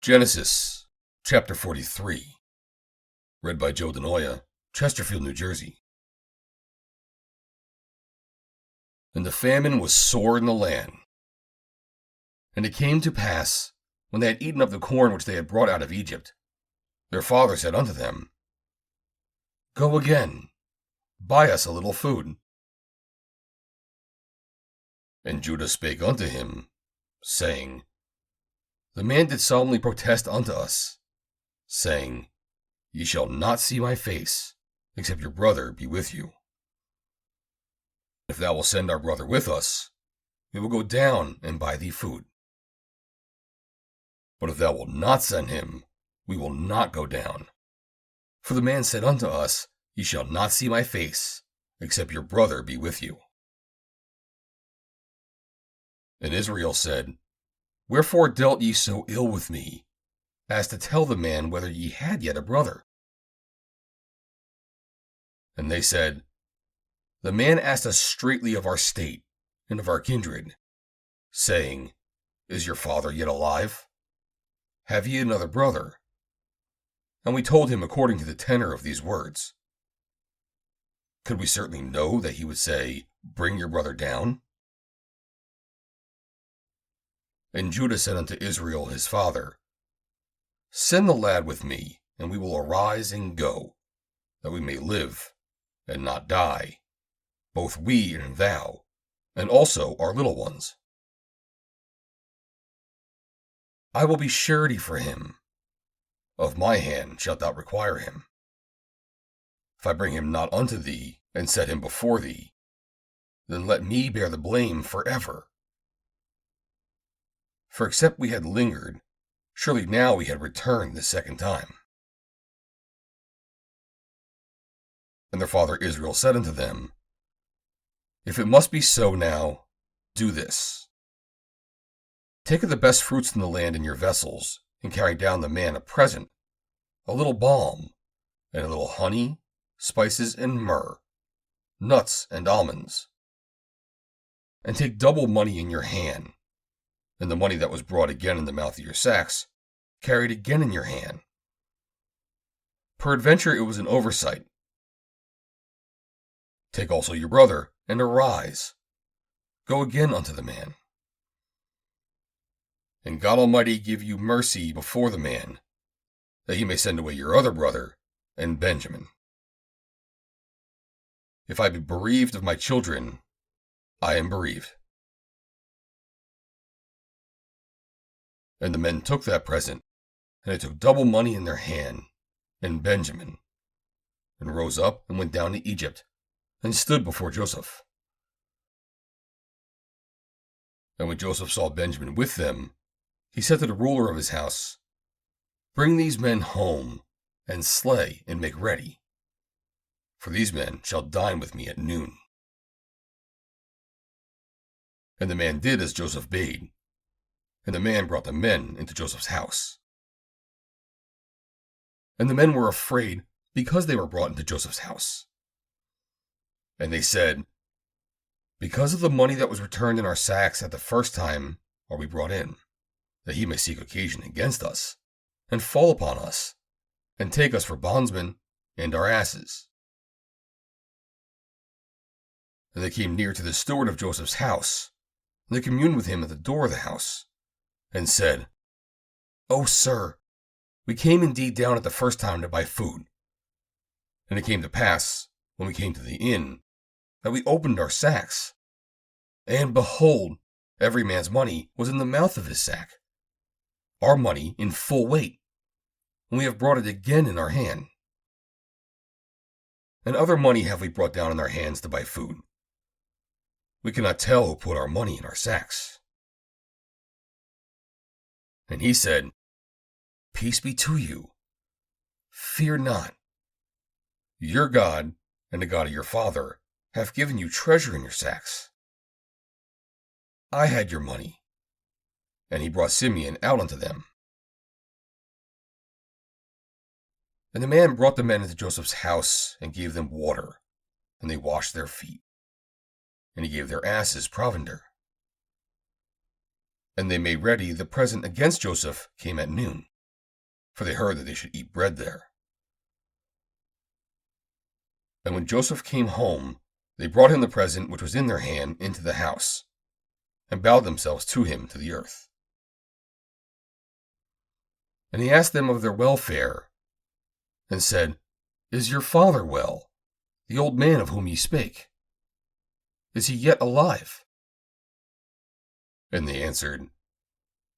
Genesis, chapter 43. Read by Joe DeNoia, Chesterfield, New Jersey. And the famine was sore in the land. And it came to pass, when they had eaten up the corn which they had brought out of Egypt, their father said unto them, Go again, buy us a little food. And Judah spake unto him, saying, The man did solemnly protest unto us, saying, Ye shall not see my face, except your brother be with you. If thou wilt send our brother with us, we will go down and buy thee food. But if thou wilt not send him, we will not go down. For the man said unto us, Ye shall not see my face, except your brother be with you. And Israel said, Wherefore dealt ye so ill with me, as to tell the man whether ye had yet a brother? And they said, The man asked us straitly of our state, and of our kindred, saying, Is your father yet alive? Have ye another brother? And we told him according to the tenor of these words. Could we certainly know that he would say, Bring your brother down? And Judah said unto Israel his father, Send the lad with me, and we will arise and go, that we may live and not die, both we and thou, and also our little ones. I will be surety for him. Of my hand shalt thou require him. If I bring him not unto thee, and set him before thee, then let me bear the blame forever. For except we had lingered, surely now we had returned the second time. And their father Israel said unto them, If it must be so now, do this. Take of the best fruits in the land in your vessels, and carry down the man a present, a little balm, and a little honey, spices, and myrrh, nuts and almonds. And take double money in your hand, and the money that was brought again in the mouth of your sacks, carried again in your hand. Peradventure it was an oversight. Take also your brother, and arise. Go again unto the man. And God Almighty give you mercy before the man, that he may send away your other brother, and Benjamin. If I be bereaved of my children, I am bereaved. And the men took that present, and they took double money in their hand, and Benjamin, and rose up and went down to Egypt, and stood before Joseph. And when Joseph saw Benjamin with them, he said to the ruler of his house, Bring these men home, and slay and make ready, for these men shall dine with me at noon. And the man did as Joseph bade, and the man brought the men into Joseph's house. And the men were afraid, because they were brought into Joseph's house. And they said, Because of the money that was returned in our sacks at the first time are we brought in, that he may seek occasion against us, and fall upon us, and take us for bondsmen and our asses. And they came near to the steward of Joseph's house, and they communed with him at the door of the house, and said, O sir, we came indeed down at the first time to buy food. And it came to pass, when we came to the inn, that we opened our sacks, and behold, every man's money was in the mouth of his sack, our money in full weight, and we have brought it again in our hand. And other money have we brought down in our hands to buy food. We cannot tell who put our money in our sacks. And he said, Peace be to you. Fear not. Your God and the God of your father hath given you treasure in your sacks. I had your money. And he brought Simeon out unto them. And the man brought the men into Joseph's house, and gave them water, and they washed their feet. And he gave their asses provender. And they made ready the present against Joseph came at noon. for they heard that they should eat bread there. And when Joseph came home, they brought him the present which was in their hand into the house, and bowed themselves to him to the earth. And he asked them of their welfare, and said, Is your father well, the old man of whom ye spake? Is he yet alive? And they answered,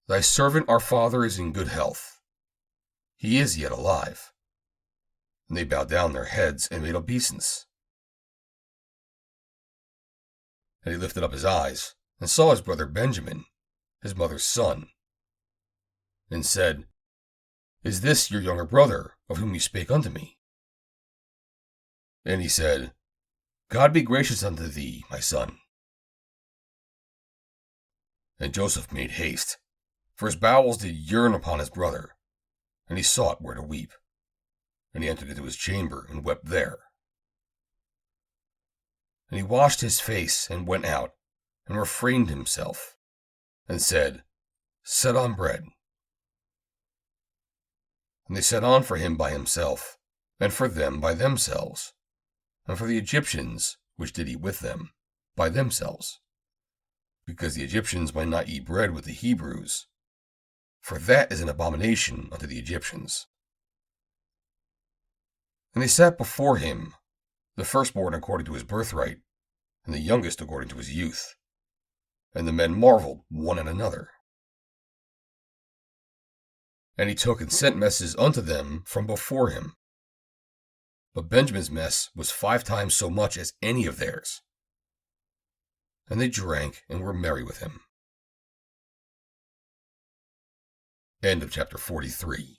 Thy servant our father is in good health. He is yet alive. And they bowed down their heads and made obeisance. And he lifted up his eyes, and saw his brother Benjamin, his mother's son, and said, Is this your younger brother, of whom you spake unto me? And he said, God be gracious unto thee, my son. And Joseph made haste, for his bowels did yearn upon his brother, and he sought where to weep. And he entered into his chamber, and wept there. And he washed his face, and went out, and refrained himself, and said, Set on bread. And they set on for him by himself, and for them by themselves, and for the Egyptians, which did eat with them, by themselves, because the Egyptians might not eat bread with the Hebrews, for that is an abomination unto the Egyptians. And they sat before him, the firstborn according to his birthright, and the youngest according to his youth. And the men marveled one at another. And he took and sent messes unto them from before him. But Benjamin's mess was 5 times so much as any of theirs. And they drank and were merry with him. End of chapter 43.